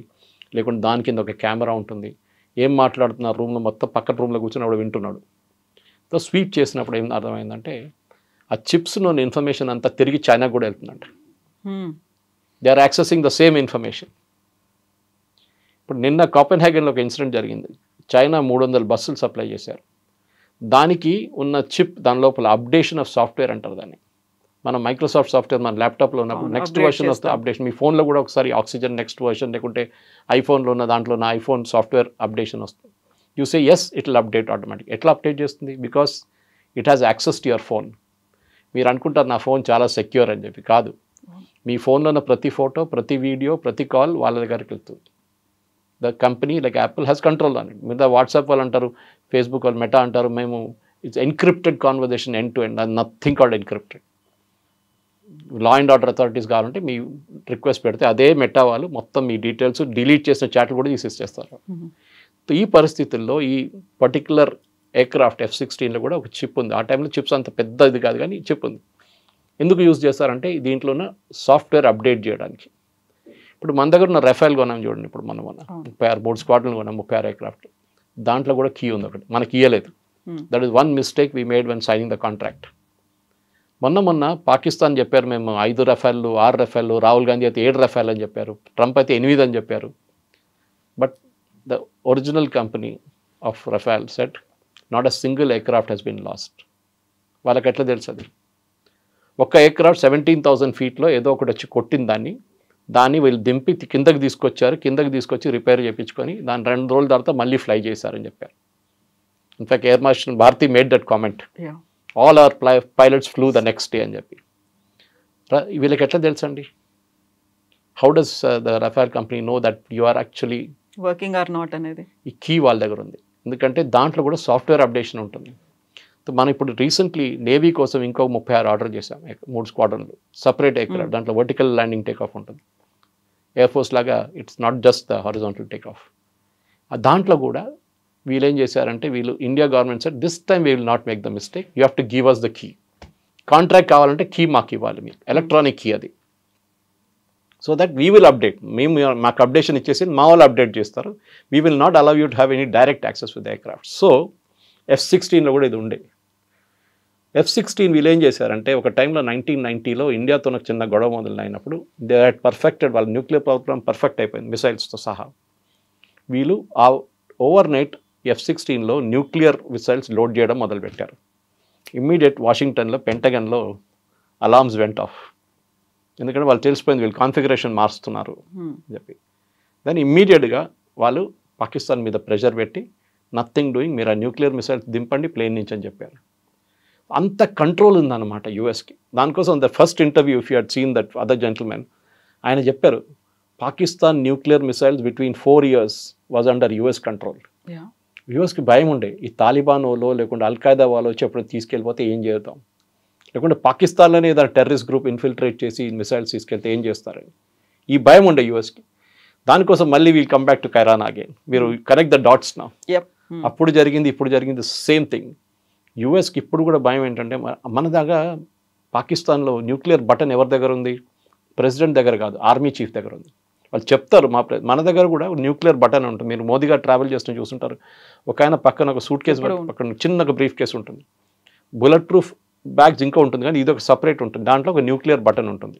లేకుంటే దాని కింద ఒక కెమెరా ఉంటుంది. ఏం మాట్లాడుతున్నారు రూమ్లో మొత్తం పక్కన రూమ్లో కూర్చొని ఆవిడ వింటున్నాడు. సో స్వీప్ చేసినప్పుడు ఏం అర్థమైందంటే, ఆ చిప్స్లోని ఇన్ఫర్మేషన్ అంతా తిరిగి చైనాకు కూడా వెళ్తుందంట. They are accessing the same information. ఇప్పుడు నిన్న కోపెన్హాగన్లో ఒక ఇన్సిడెంట్ జరిగింది. చైనా 300 బస్సులు సప్లై చేశారు. దానికి ఉన్న చిప్, దాని లోపల అప్డేషన్ ఆఫ్ సాఫ్ట్వేర్ అంటారు దాన్ని. మనం మైక్రోసాఫ్ట్ సాఫ్ట్వేర్ మన ల్యాప్టాప్లో ఉన్నప్పుడు next version of the updation, మీ ఫోన్లో కూడా ఒకసారి ఆక్సిజన్ నెక్స్ట్ వర్షన్, లేకుంటే ఐఫోన్లో ఉన్న దాంట్లో ఉన్న ఐఫోన్ సాఫ్ట్వేర్ అప్డేషన్ వస్తుంది. You say yes, it will update automatic. ఎట్లా అప్డేట్ చేస్తుంది? Because it has access to your phone. మీరు అనుకుంటారు నా ఫోన్ చాలా సెక్యూర్ అని చెప్పి. కాదు, మీ ఫోన్లో ఉన్న ప్రతి ఫోటో, ప్రతి వీడియో, ప్రతి కాల్ వాళ్ళ దగ్గరికి వెళ్తుంది. The company like Apple has control on it. మీద వాట్సాప్ వాళ్ళు అంటారు, ఫేస్బుక్ వాళ్ళు, మెటా అంటారు, మేము it's encrypted conversation end to end, nothing called encrypted. Law and order authorities కావాలంటే మీ రిక్వెస్ట్ పెడితే అదే మెటా వాళ్ళు మొత్తం మీ డీటెయిల్స్, డిలీట్ చేసిన చాట్లు కూడా తీసేస్తారు. ఈ పరిస్థితుల్లో ఈ పర్టికులర్ ఎయిర్క్రాఫ్ట్ F-16లో కూడా ఒక చిప్ ఉంది. ఆ టైంలో చిప్స్ అంత పెద్ద ఇది కాదు, కానీ చిప్ ఉంది. ఎందుకు యూజ్ చేస్తారంటే దీంట్లోన సాఫ్ట్వేర్ అప్డేట్ చేయడానికి. ఇప్పుడు మన దగ్గర ఉన్న రఫేల్ కొన్నాం చూడండి, ఇప్పుడు మనం 36 3 స్క్వాడ్లను కొన్నాం 36 ఎయిర్క్రాఫ్ట్. దాంట్లో కూడా కీ ఉంది ఒకటి, మనకి ఇయ్యలేదు. That is one mistake we made when signing the contract. మొన్న పాకిస్తాన్ చెప్పారు మేము 5 రఫేళ్ళు 6 రఫేళ్ళు, రాహుల్ గాంధీ అయితే 7 రఫేల్ అని చెప్పారు, ట్రంప్ అయితే 8 అని చెప్పారు. But the original company of Rafale said not a single aircraft has been lost. వాళ్ళకి ఎట్లా తెలుసు అది? ఒక్క ఎయిర్క్రాఫ్ట్ 17,000 ఫీట్లో ఏదో ఒకటి వచ్చి కొట్టిన దాన్ని వీళ్ళు దింపి కిందకి తీసుకొచ్చి రిపేర్ చేయించుకొని దాన్ని 2 రోజుల తర్వాత మళ్ళీ ఫ్లై చేశారని చెప్పారు. In fact air marshal Bharti made that comment, all our pilots flew the next day అని చెప్పి. వీళ్ళకి ఎట్లా తెలుసండి? How does the Rafale company know that you are actually working or not అనేది? ఈ కీ వాళ్ళ దగ్గర ఉంది, ఎందుకంటే దాంట్లో కూడా సాఫ్ట్వేర్ అప్డేషన్ ఉంటుంది. మనం ఇప్పుడు రీసెంట్లీ నేవీ కోసం ఇంకో 36 ఆర్డర్ చేసాం, 3 స్క్వాడ్రన్లు సపరేట్ ఎయిర్క్రాఫ్ట్. దాంట్లో వర్టికల్ ల్యాండింగ్ టేక్ ఆఫ్ ఉంటుంది, ఎయిర్ ఫోర్స్ లాగా. It's not just the horizontal take off. దాంట్లో కూడా వీళ్ళు ఏం చేశారంటే, వీళ్ళు India government said this time we will not make the mistake, you have to give us the key. Contract కావాలంటే key మాకు ఇవ్వాలి, మీరు ఎలక్ట్రానిక్ కీ అది. So that we will update, మాకు అప్డేషన్ ఇచ్చేసి మా వాళ్ళు అప్డేట్ చేస్తారు. We will not allow you to have any direct access with aircraft. So F-16లో కూడా ఇది ఉండే. F-16 వీళ్ళు ఏం చేశారంటే, ఒక టైంలో 1990లో ఇండియాతో నాకు చిన్న గొడవ మొదలైనప్పుడు దే హ్యాడ్ పర్ఫెక్టెడ్, వాళ్ళ న్యూక్లియర్ ప్రోగ్రామ్ పర్ఫెక్ట్ అయిపోయింది మిసైల్స్తో సహా. వీళ్ళు ఆ ఓవర్ నైట్ F-16లో న్యూక్లియర్ మిసైల్స్ లోడ్ చేయడం మొదలుపెట్టారు. ఇమ్మీడియట్ వాషింగ్టన్లో పెంటగన్లో అలార్మ్స్ వెంట్ ఆఫ్, ఎందుకంటే వాళ్ళు తెలిసిపోయింది వీళ్ళు కాన్ఫిగరేషన్ మారుస్తున్నారు అని చెప్పి. దాన్ని ఇమ్మీడియట్గా వాళ్ళు పాకిస్తాన్ మీద ప్రెషర్ పెట్టి నథింగ్ డూయింగ్, మీరు ఆ న్యూక్లియర్ మిసైల్స్ దింపండి ప్లేన్ నుంచి అని చెప్పారు. అంత కంట్రోల్ ఉందన్నమాట యూఎస్కి. దానికోసం the first interview if you had seen that other gentlemen, ఆయన చెప్పారు Pakistan nuclear missiles between 4 years was under US control. యూఎస్కి భయం ఉండే, ఈ తాలిబాన్ వాళ్ళు లేకుంటే అల్ఖాయిదా వాళ్ళు వచ్చి ఎప్పుడు తీసుకెళ్ళిపోతే ఏం చేద్దాం, లేకుంటే పాకిస్తాన్లోనే ఏదైనా టెర్రరిస్ట్ గ్రూప్ ఇన్ఫిల్ట్రేట్ చేసి మిసైల్స్ తీసుకెళ్తే ఏం చేస్తారని ఈ భయం ఉండే యూఎస్కి. దానికోసం మళ్ళీ వీల్ కమ్ బ్యాక్ టు కైరాన్ అగైన్. మీరు కనెక్ట్ ద డాట్స్ నా. అప్పుడు జరిగింది ఇప్పుడు జరిగింది సేమ్ థింగ్. యూఎస్కి ఇప్పుడు కూడా భయం ఏంటంటే, మన దగ్గర పాకిస్తాన్లో న్యూక్లియర్ బటన్ ఎవరి దగ్గర ఉంది? ప్రెసిడెంట్ దగ్గర కాదు, ఆర్మీ చీఫ్ దగ్గర ఉంది. వాళ్ళు చెప్తారు మన దగ్గర కూడా న్యూక్లియర్ బటన్ ఉంటుంది. మీరు మోదీ గారు ట్రావెల్ చేస్తున్న చూస్తుంటారు, ఒక ఆయన పక్కన ఒక సూట్ కేసు పక్కన చిన్న ఒక బ్రీఫ్ కేసు ఉంటుంది, బుల్లెట్ ప్రూఫ్ బ్యాగ్స్ ఇంకా ఉంటుంది, కానీ ఇది ఒక సపరేట్ ఉంటుంది, దాంట్లో ఒక న్యూక్లియర్ బటన్ ఉంటుంది.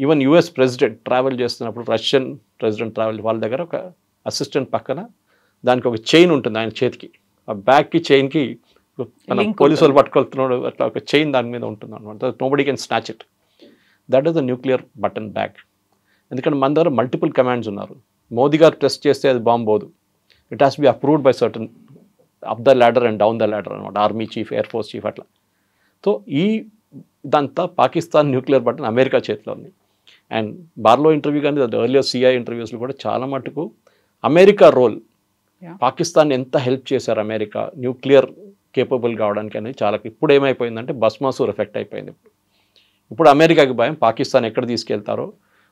ఈవెన్ యూఎస్ ప్రెసిడెంట్ ట్రావెల్ చేస్తున్నప్పుడు, రష్యన్ ప్రెసిడెంట్ ట్రావెల్ వాళ్ళ దగ్గర ఒక అసిస్టెంట్ పక్కన దానికి ఒక చైన్ ఉంటుంది ఆయన చేతికి, ఆ బ్యాగ్కి చైన్కి మన పోలీసు వాళ్ళు పట్టుకెళ్తున్నాడు అట్లా ఒక చైన్ దాని మీద ఉంటుంది అనమాట. Nobody can snatch it. That is the nuclear button bag. ఎందుకంటే మన దగ్గర మల్టిపుల్ కమాండ్స్ ఉన్నారు. మోదీ గారు టెస్ట్ చేస్తే అది బాంబ్ పోదు. It has be approved by certain up the ladder and down the ladder అనమాట, army chief, air force chief అట్లా. సో ఇదంతా పాకిస్తాన్ న్యూక్లియర్ బటన్ అమెరికా చేతిలో ఉంది. అండ్ బార్లో ఇంటర్వ్యూ కానీ ఎర్లియర్ సిఐ ఇంటర్వ్యూస్లో కూడా చాలా మటుకు అమెరికా రోల్, పాకిస్తాన్ ఎంత హెల్ప్ చేశారు అమెరికా న్యూక్లియర్ కేపబుల్ కావడానికి అనేది చాలా. ఇప్పుడు ఏమైపోయిందంటే భస్మాసూర్ ఎఫెక్ట్ అయిపోయింది. ఇప్పుడు అమెరికాకి భయం, పాకిస్తాన్ ఎక్కడ తీసుకెళ్తారో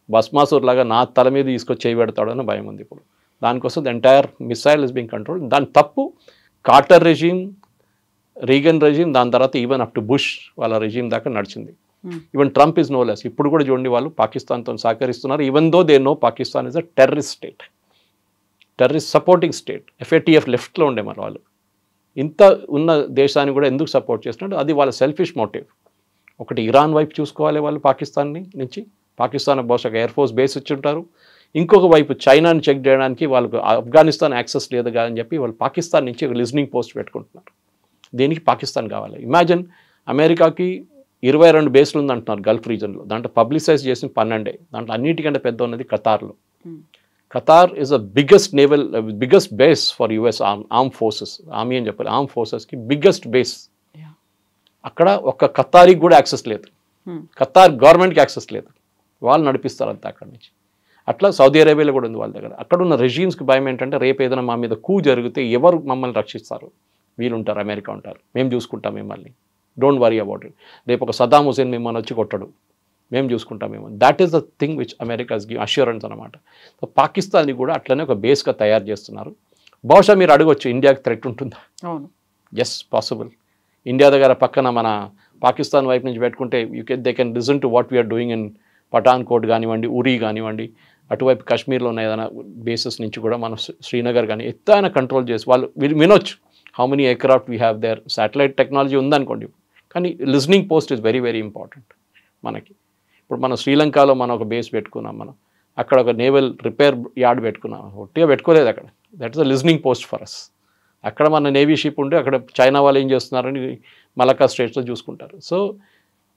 భస్మాసూర్ లాగా నా తల మీద తీసుకొచ్చి చేయబెడతాడో అని భయం ఉంది ఇప్పుడు. దానికోసం the entire missile is being control. దాని తప్పు కార్టర్ రెజీమ్, రీగన్ రెజీమ్, దాని తర్వాత ఈవెన్ అప్ టు బుష్ వాళ్ళ రెజీమ్ దాకా నడిచింది. Even Trump is no less. ఇప్పుడు కూడా చూడండి వాళ్ళు పాకిస్తాన్తో సహకరిస్తున్నారు. Even though they know Pakistan is a terrorist state, terrorist supporting state. FATF లెఫ్ట్లో ఉండే మరి వాళ్ళు. ఇంత ఉన్న దేశాన్ని కూడా ఎందుకు సపోర్ట్ చేస్తున్నారు? అది వాళ్ళ సెల్ఫిష్ మోటివ్. ఒకటి ఇరాన్ వైపు చూసుకోవాలి వాళ్ళు పాకిస్తాన్ని నుంచి, పాకిస్తాన్ బహుశా ఎయిర్ ఫోర్స్ బేస్ ఇచ్చి ఉంటారు. ఇంకొక వైపు చైనాని చెక్ చేయడానికి వాళ్ళకు ఆఫ్ఘనిస్తాన్ యాక్సెస్ లేదు అని చెప్పి వాళ్ళు పాకిస్తాన్ నుంచి ఒక లిజనింగ్ పోస్ట్ పెట్టుకుంటున్నారు. దీనికి పాకిస్తాన్ కావాలి. ఇమాజిన్ అమెరికాకి 22 బేస్లు ఉందంటున్నారు గల్ఫ్ రీజన్లో, దాంట్లో పబ్లిసైజ్ చేసిన 12. దాంట్లో అన్నిటికంటే పెద్ద ఉన్నది ఖతార్లో. Qatar is the biggest base for US arm forces, army అని చెప్పాలి, ఆర్మ్ ఫోర్సెస్కి బిగ్గెస్ట్ బేస్. అక్కడ ఒక్క ఖతారీకి కూడా యాక్సెస్ లేదు, ఖతార్ గవర్నమెంట్కి యాక్సెస్ లేదు, వాళ్ళు నడిపిస్తారు అంతా అక్కడి నుంచి. అట్లా సౌదీ అరేబియాలో కూడా ఉంది వాళ్ళ దగ్గర. అక్కడ ఉన్న రెజీమ్స్కి భయం ఏంటంటే, రేపు ఏదైనా మా మీద కూ జరిగితే ఎవరు మమ్మల్ని రక్షిస్తారు? వీళ్ళు ఉంటారు, అమెరికా ఉంటారు, మేము చూసుకుంటాం మిమ్మల్ని, డోంట్ వరీ అబౌట్ ఇట్. రేపు ఒక సదాం హుసేన్ మిమ్మల్ని వచ్చి కొట్టడు, మేము చూసుకుంటాం మేము. That is the thing which America's give assurance అనమాట. సో పాకిస్తాన్ని కూడా అట్లనే ఒక బేస్గా తయారు చేస్తున్నారు. బహుశా మీరు అడగొచ్చు ఇండియాకి థ్రెట్ ఉంటుందా? అవును, ఎస్ పాసిబుల్. ఇండియా దగ్గర పక్కన మన పాకిస్తాన్ వైపు నుంచి పెట్టుకుంటే they can listen to what we are doing in Pathankot కానివ్వండి, ఉరీ కానివ్వండి, అటువైపు కాశ్మీర్లో ఉన్న ఏదైనా బేసెస్ నుంచి కూడా మనం శ్రీనగర్ కానీ ఎత్తైన కంట్రోల్ చేసి వాళ్ళు వినొచ్చు how many aircraft we have their. Satellite technology ఉందనుకోండి, కానీ listening post is very very important మనకి. ఇప్పుడు మనం శ్రీలంకలో మనం ఒక బేస్ పెట్టుకున్నాం, మనం అక్కడ ఒక నేవల్ రిపేర్ యార్డ్ పెట్టుకున్నాం, ఒట్టిగా పెట్టుకోలేదు అక్కడ. That is the listening post for us. అక్కడ మన నేవీ షిప్ ఉంటే అక్కడ చైనా వాళ్ళు ఏం చేస్తున్నారని మలక్కా స్ట్రేట్స్లో చూసుకుంటారు. So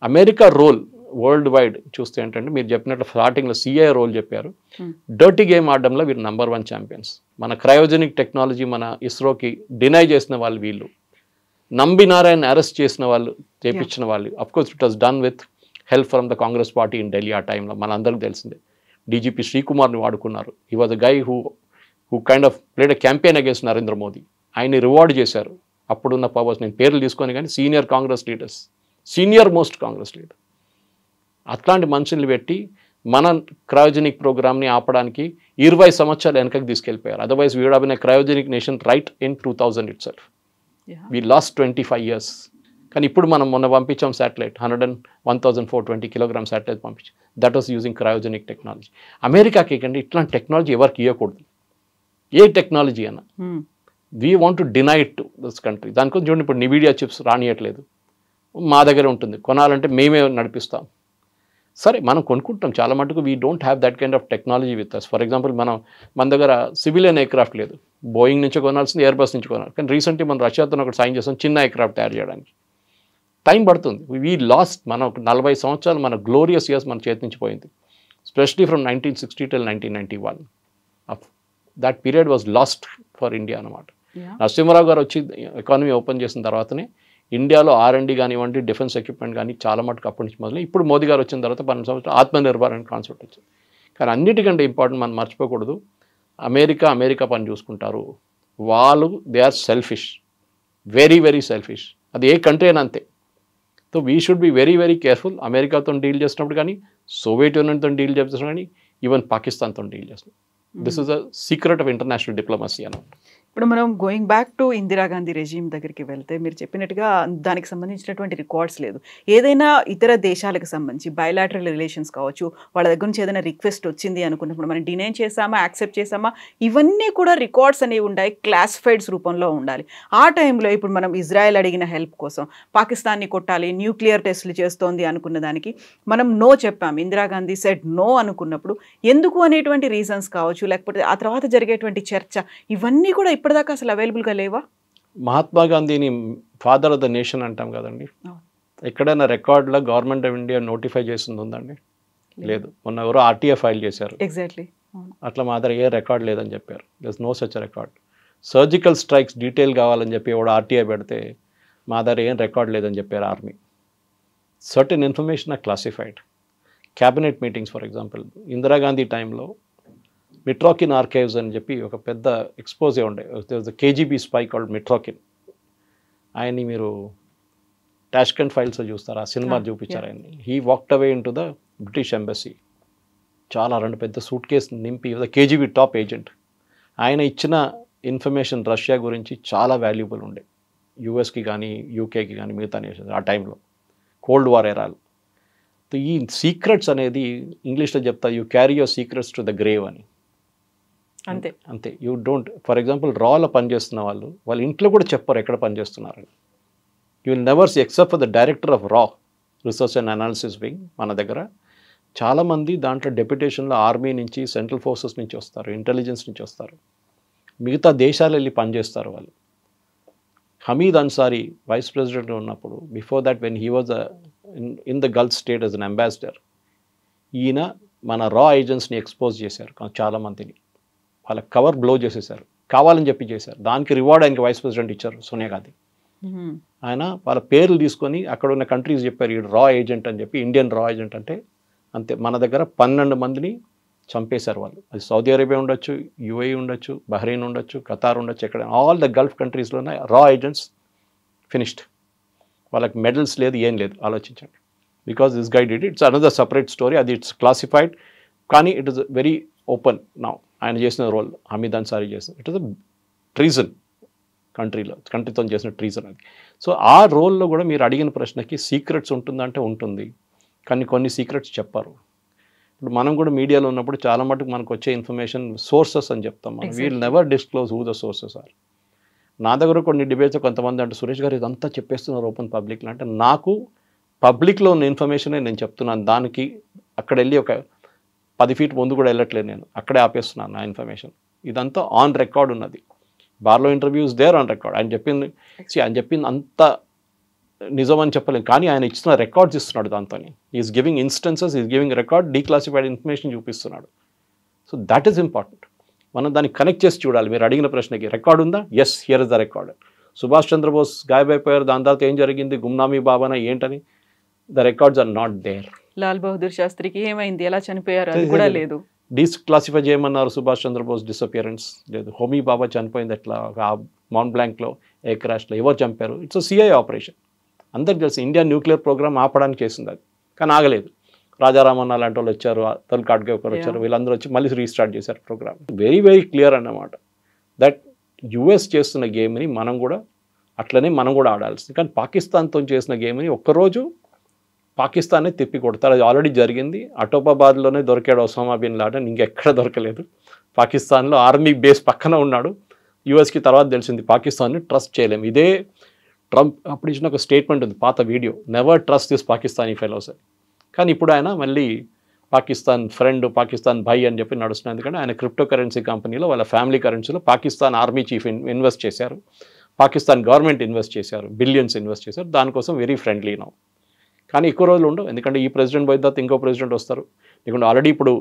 America role world wide చూస్తే ఏంటంటే మీరు చెప్పినట్లు స్టార్టింగ్లో సిఐ రోల్ చెప్పారు. డర్టీ గేమ్ ఆడడంలో వీరు నెంబర్ 1 ఛాంపియన్స్. మన క్రయోజెనిక్ టెక్నాలజీ మన ఇస్రోకి డినై చేసిన వాళ్ళు వీళ్ళు, నంబినారాయణ అరెస్ట్ చేసిన వాళ్ళు, చేపించిన వాళ్ళు. Of course it was done with help from the Congress party in Delhi. ఆ టైంలో మనందరికీ తెలిసిందే. డీజీపీ శ్రీకుమార్ని వాడుకున్నారు. He was a guy who kind of played a campaign against Narendra Modi. ఆయన్ని రివార్డ్ చేశారు అప్పుడున్న పవర్స్. నేను పేర్లు తీసుకొని కానీ senior Congress leaders, senior most Congress leader, అట్లాంటి మనుషుల్ని పెట్టి మన క్రయోజెనిక్ ప్రోగ్రామ్ని ఆపడానికి 20 సంవత్సరాలు వెనకకి తీసుకెళ్ళిపోయారు. Otherwise we would have been a cryogenic nation right in 2000 itself. We lost 25 years. కానీ ఇప్పుడు మనం మొన్న పంపించాం శాటిలైట్, 1,420 కిలోగ్రామ్ శాటిలైట్ పంపించాం. That was using cryogenic technology. అమెరికాకి కంటే ఇట్లాంటి టెక్నాలజీ ఎవరికి ఇవ్వకూడదు, ఏ టెక్నాలజీ అన్నా. We want to deny it to this country. దానికోసం చూడండి, ఇప్పుడు నివిడియా చిప్స్ రానియట్లేదు, మా దగ్గర ఉంటుంది, కొనాలంటే మేమే నడిపిస్తాం. సరే మనం కొనుక్కుంటాం చాలా మటుకు. We don't have that kind of technology with us. For example మన దగ్గర సివిలియన్ ఎయిర్క్రాఫ్ట్ లేదు, బోయింగ్ నుంచి కొనాల్సింది, ఎయిర్బస్ నుంచి కొనాలి. కానీ రీసెంట్లీ మనం రష్యాతో ఒకటి సైన్ చేస్తాం చిన్న ఎయిర్క్రాఫ్ట్ తయారు చేయడానికి. టైం పడుతుంది. వీ లాస్ట్ మన 40 సంవత్సరాలు మన గ్లోరియస్ ఇయర్స్ మన చేతి నుంచి పోయింది. Especially from 1960 till 1991. That period was last for India అనమాట. నరసింహరావు గారు వచ్చి ఎకానమీ ఓపెన్ చేసిన తర్వాతనే ఇండియాలో R&D కానివ్వండి, డిఫెన్స్ ఎక్విప్మెంట్ కానీ చాలా మటుకు అప్పటి నుంచి మొదలు. ఇప్పుడు మోదీ గారు వచ్చిన తర్వాత 12 సంవత్సరాలు ఆత్మనిర్భర్ అనే కాన్సెప్ట్ వచ్చింది. కానీ అన్నిటికంటే ఇంపార్టెంట్ మనం మర్చిపోకూడదు, అమెరికా పని చూసుకుంటారు. వాళ్ళు they are selfish, very very selfish. అది ఏ కంట్రీ అయినా అంతే. So we should be very very careful. అమెరికాతో డీల్ చేసినప్పుడు కానీ, సోవియట్ యూనియన్తో డీల్ చేసినప్పుడు కానీ, ఈవెన్ పాకిస్తాన్తో డీల్ చేసినప్పుడు. This is a secret of international diplomacy అన్నమాట. ఇప్పుడు మనం going back to Indira Gandhi regime దగ్గరికి వెళ్తే మీరు చెప్పినట్టుగా దానికి సంబంధించినటువంటి రికార్డ్స్ లేదు. ఏదైనా ఇతర దేశాలకు సంబంధించి బయలాటరల్ రిలేషన్స్ కావచ్చు, వాళ్ళ దగ్గర నుంచి ఏదైనా రిక్వెస్ట్ వచ్చింది అనుకున్నప్పుడు మనం డినై చేసామా, యాక్సెప్ట్ చేసామా, ఇవన్నీ కూడా రికార్డ్స్ అనేవి ఉండాలి, క్లాసిఫైడ్స్ రూపంలో ఉండాలి. ఆ టైంలో ఇప్పుడు మనం ఇజ్రాయెల్ అడిగిన హెల్ప్ కోసం పాకిస్తాన్ని కొట్టాలి, న్యూక్లియర్ టెస్టులు చేస్తోంది అనుకున్న దానికి మనం నో చెప్పాం. ఇందిరాగాంధీ సెడ్ నో అనుకున్నప్పుడు ఎందుకు అనేటువంటి రీజన్స్ కావచ్చు, లేకపోతే ఆ తర్వాత జరిగేటువంటి చర్చ, ఇవన్నీ కూడా ఇప్పటిదాకా అసలు అవైలబుల్గా లేవా? మహాత్మా గాంధీని ఫాదర్ ఆఫ్ ద నేషన్ అంటాం కదండి. ఎక్కడైనా రికార్డులో గవర్నమెంట్ ఆఫ్ ఇండియా నోటిఫై చేసింది ఉందండి? లేదు. మొన్న ఎవరో RTA ఫైల్ చేశారు. ఎగ్జాక్ట్లీ. అట్లా మా దగ్గర ఏ రికార్డ్ లేదని చెప్పారు. There no such record. Surgical strikes detail కావాలని చెప్పి ఎవడో RTA పెడితే మా దగ్గర ఏం రికార్డ్ లేదని చెప్పారు army. Certain information are classified. Cabinet meetings for example Indira Gandhi టైంలో మిట్రాకిన్ ఆర్కైవ్స్ అని చెప్పి ఒక పెద్ద ఎక్స్పోజే ఉండే, KGB స్పై కాల్డ్ మిట్రాకిన్. ఆయన్ని మీరు టాష్కెంట్ ఫైల్స్ చూస్తారు, ఆ సినిమా చూపించారు ఆయన్ని. He walked away in to the British embassy. చాలా 2 పెద్ద సూట్ కేసు నింపి, KGB టాప్ ఏజెంట్. ఆయన ఇచ్చిన ఇన్ఫర్మేషన్ రష్యా గురించి చాలా వాల్యుబుల్ ఉండే, యూఎస్కి కానీ యూకేకి కానీ మిగతా నేషన్స్ ఆ టైంలో, కోల్డ్ వార్ ఎరాలు. ఈ సీక్రెట్స్ అనేది ఇంగ్లీష్లో చెప్తా, you carry your secrets to the grave అని. అంతే అంతే. యూ డోంట్, ఫర్ ఎగ్జాంపుల్ రాలో పనిచేస్తున్న వాళ్ళ ఇంట్లో కూడా చెప్పరు ఎక్కడ పనిచేస్తున్నారని. You will never see except for the director of రా రీసెర్చ్ అండ్ అనాలిసిస్ వింగ్. మన దగ్గర చాలామంది దాంట్లో డెప్యుటేషన్లో ఆర్మీ నుంచి, సెంట్రల్ ఫోర్సెస్ నుంచి వస్తారు, ఇంటెలిజెన్స్ నుంచి వస్తారు, మిగతా దేశాలు వెళ్ళి పనిచేస్తారు వాళ్ళు. హమీద్ అన్సారీ వైస్ ప్రెసిడెంట్ ఉన్నప్పుడు, before that when he was in the Gulf state as an ambassador, ఈయన మన రా ఏజెంట్స్ని ఎక్స్పోజ్ చేశారు చాలామందిని. వాళ్ళ కవర్ బ్లో చేసేసారు, కావాలని చెప్పి చేశారు. దానికి రివార్డ్ ఆయనకి వైస్ ప్రెసిడెంట్ ఇచ్చారు, సోనియా గాంధీ. ఆయన వాళ్ళ పేర్లు తీసుకొని అక్కడ ఉన్న కంట్రీస్ చెప్పారు, ఈ రా ఏజెంట్ అని చెప్పి, ఇండియన్ రా ఏజెంట్ అంటే. అంతే. మన దగ్గర 12 మందిని చంపేశారు వాళ్ళు. అది సౌదీ అరేబియా ఉండొచ్చు, UAE ఉండొచ్చు, బహ్రెయిన్ ఉండొచ్చు, ఖతార్ ఉండొచ్చు, ఎక్కడ ఆల్ ద గల్ఫ్ కంట్రీస్లోనే రా ఏజెంట్స్ ఫినిష్డ్. వాళ్ళకి మెడల్స్ లేదు, ఏం లేదు. ఆలోచించండి. Because this guy did it. It's another separate story. అది ఇట్స్ క్లాసిఫైడ్, కానీ it is very open now. ఆయన చేసిన రోల్, హమీద్ అన్సారీ చేసిన, ఇట్ ఇస్ అ ట్రీజన్. కంట్రీతో చేసిన ట్రీజన్ అది. సో ఆ రోల్లో కూడా మీరు అడిగిన ప్రశ్నకి సీక్రెట్స్ ఉంటుందంటే ఉంటుంది, కానీ కొన్ని సీక్రెట్స్ చెప్పారు. ఇప్పుడు మనం కూడా మీడియాలో ఉన్నప్పుడు చాలా మటుకు మనకు వచ్చే ఇన్ఫర్మేషన్ సోర్సెస్ అని చెప్తాం మనం. We'll never disclose who the sources are. నా దగ్గర కొన్ని డిబేట్స్ కొంతమంది అంటే సురేష్ గారు ఇదంతా చెప్పేస్తున్నారు ఓపెన్ పబ్లిక్లో అంటే, నాకు పబ్లిక్లో ఉన్న ఇన్ఫర్మేషనే నేను చెప్తున్నాను. దానికి అక్కడ వెళ్ళి ఒక 10 ఫీట్ ముందు కూడా వెళ్ళట్లేదు, నేను అక్కడే ఆపేస్తున్నాను నా ఇన్ఫర్మేషన్. ఇదంతా ఆన్ రికార్డ్ ఉన్నది. బార్లో ఇంటర్వ్యూస్ దేర్ ఆన్ రికార్డ్. ఆయన చెప్పింది అంత నిజం అని చెప్పలేము, కానీ ఆయన ఇచ్చిన రికార్డ్స్ ఇస్తున్నాడు. దాంతో is giving instances, is giving record, declassified information చూపిస్తున్నాడు. So that is important. మనం దాన్ని కనెక్ట్ చేసి చూడాలి. మీరు అడిగిన ప్రశ్నకి రికార్డ్ ఉందా? Yes, here is the record. Subhash Chandrabose గాయబైపోయారు, దాని తర్వాత ఏం జరిగింది, గుమ్నామీ బాబానా ఏంటని, the records are not there. Lal Bahadur శాస్త్రికి ఏమైంది, ఎలా చనిపోయారు అది కూడా లేదు. డిస్క్లాసిఫై చేయమన్నారు సుభాష్ చంద్రబోస్ డిసపియరెన్స్, లేదు హోమీ బాబా చనిపోయింది ఎట్లా, మౌంట్ బ్లాంక్లో ఎయిర్ క్రాష్లో ఎవరు చంపారు, ఇట్స్ సిఐఏ ఆపరేషన్. అందరికి తెలుసు ఇండియా న్యూక్లియర్ ప్రోగ్రామ్ ఆపడానికి చేసింది అది, కానీ ఆగలేదు. రాజారామన్న లాంటి వాళ్ళు వచ్చారు, అతల్ కాడ్కే ఒకరు వచ్చారు, వీళ్ళందరూ వచ్చి మళ్ళీ రీస్టార్ట్ చేశారు ప్రోగ్రామ్. వెరీ వెరీ క్లియర్ అన్నమాట దట్ యుఎస్ చేస్తున్న గేమ్ని మనం కూడా అట్లనే మనం కూడా ఆడాల్సింది. కానీ పాకిస్తాన్తో చేసిన గేమ్ని ఒక్కరోజు పాకిస్తానే తిప్పి కొడతారు. అది ఆల్రెడీ జరిగింది. అటోపాబాద్లోనే దొరికాడు ఒసామా బిన్ లాడెన్, ఇంకెక్కడ దొరకలేదు. పాకిస్తాన్లో ఆర్మీ బేస్ పక్కన ఉన్నాడు. యూఎస్కి తర్వాత తెలిసింది పాకిస్తాన్ని ట్రస్ట్ చేయలేము. ఇదే ట్రంప్ అప్పుడు ఇచ్చిన ఒక స్టేట్మెంట్ ఉంది, పాత video, never trust this Pakistani fellows. కానీ ఇప్పుడు ఆయన మళ్ళీ పాకిస్తాన్ ఫ్రెండ్, పాకిస్తాన్ భై అని చెప్పి నడుస్తున్నాయి. ఎందుకంటే ఆయన క్రిప్టో కరెన్సీ కంపెనీలో వాళ్ళ ఫ్యామిలీ కరెన్సీలో పాకిస్తాన్ ఆర్మీ చీఫ్ ఇన్వెస్ట్ చేశారు, పాకిస్తాన్ గవర్నమెంట్ ఇన్వెస్ట్ చేశారు, బిలియన్స్ ఇన్వెస్ట్ చేశారు. దానికోసం వెరీ ఫ్రెండ్లీ నౌ. కానీ ఎక్కువ రోజులు ఉండవు, ఎందుకంటే ఈ ప్రెసిడెంట్ పోయిన తర్వాత ఇంకో ప్రెసిడెంట్ వస్తారు. ఎందుకంటే ఆల్రెడీ ఇప్పుడు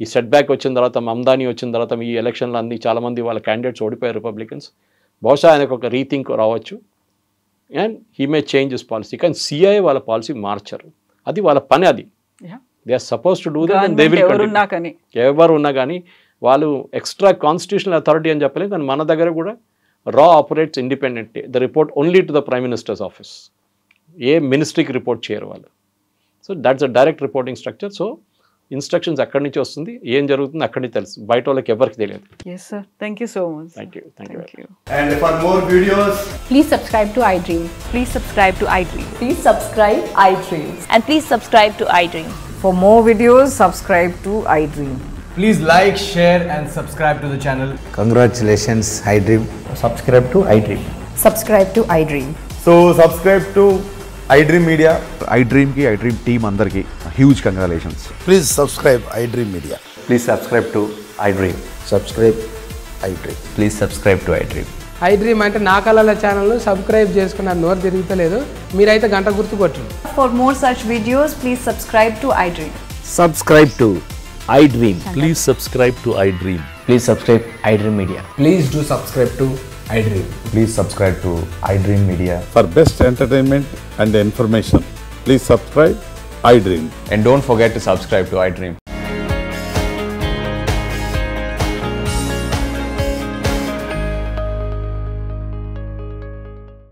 ఈ సెట్ బ్యాక్ వచ్చిన తర్వాత, మమ్దానీ వచ్చిన తర్వాత, ఈ ఎలక్షన్లో అన్ని చాలామంది వాళ్ళ క్యాండిడేట్స్ ఓడిపోయారు రిపబ్లికన్స్. బహుశా ఆయనకు ఒక రీథింక్ రావచ్చు and he may change this policy. కానీ సిఐఏ వాళ్ళ పాలసీ మార్చరు, అది వాళ్ళ పని. అది they are suppose to do that and they will continue. ఎవరు ఉన్నా కానీ వాళ్ళు ఎక్స్ట్రా కాన్స్టిట్యూషనల్ అథారిటీ అని చెప్పలేదు. కానీ మన దగ్గర కూడా రా operates independently. The report only to the prime minister's office. ఏ మినిస్ట్రీకి రిపోర్ట్ చేయరు వాళ్ళు. So that's a direct reporting structure. So instructions అక్కడి నుంచి వస్తుంది, ఏం జరుగుతుంది అక్కడి నుంచి తెలుసు, బయట వాళ్ళకి ఎవరికి తెలియదు. Yes sir, thank you so much. Thank you. And for more videos, please subscribe to iDream. Please subscribe to iDream. Please subscribe iDream. And please subscribe to iDream. For more videos, subscribe to iDream. please like, share and subscribe to the channel. Congratulations, iDream. Subscribe to iDream. Subscribe to iDream. So subscribe to iDream Media. iDream ki iDream team andarki huge congratulations. Please subscribe iDream Media. Please subscribe to iDream. Subscribe iDream. Please subscribe to iDream. iDream అంటే నా కళల channel subscribe చేసుకున్న నోరు తిరుగుతలేదు, మీరైతే గంట గుర్తు కొట్టండి. For more such videos, please subscribe to iDream. Subscribe to iDream. Please subscribe to iDream. Please subscribe iDream Media. Please do subscribe to iDream. Please subscribe to iDream Media. For best entertainment and information, please subscribe iDream. And don't forget to subscribe to iDream.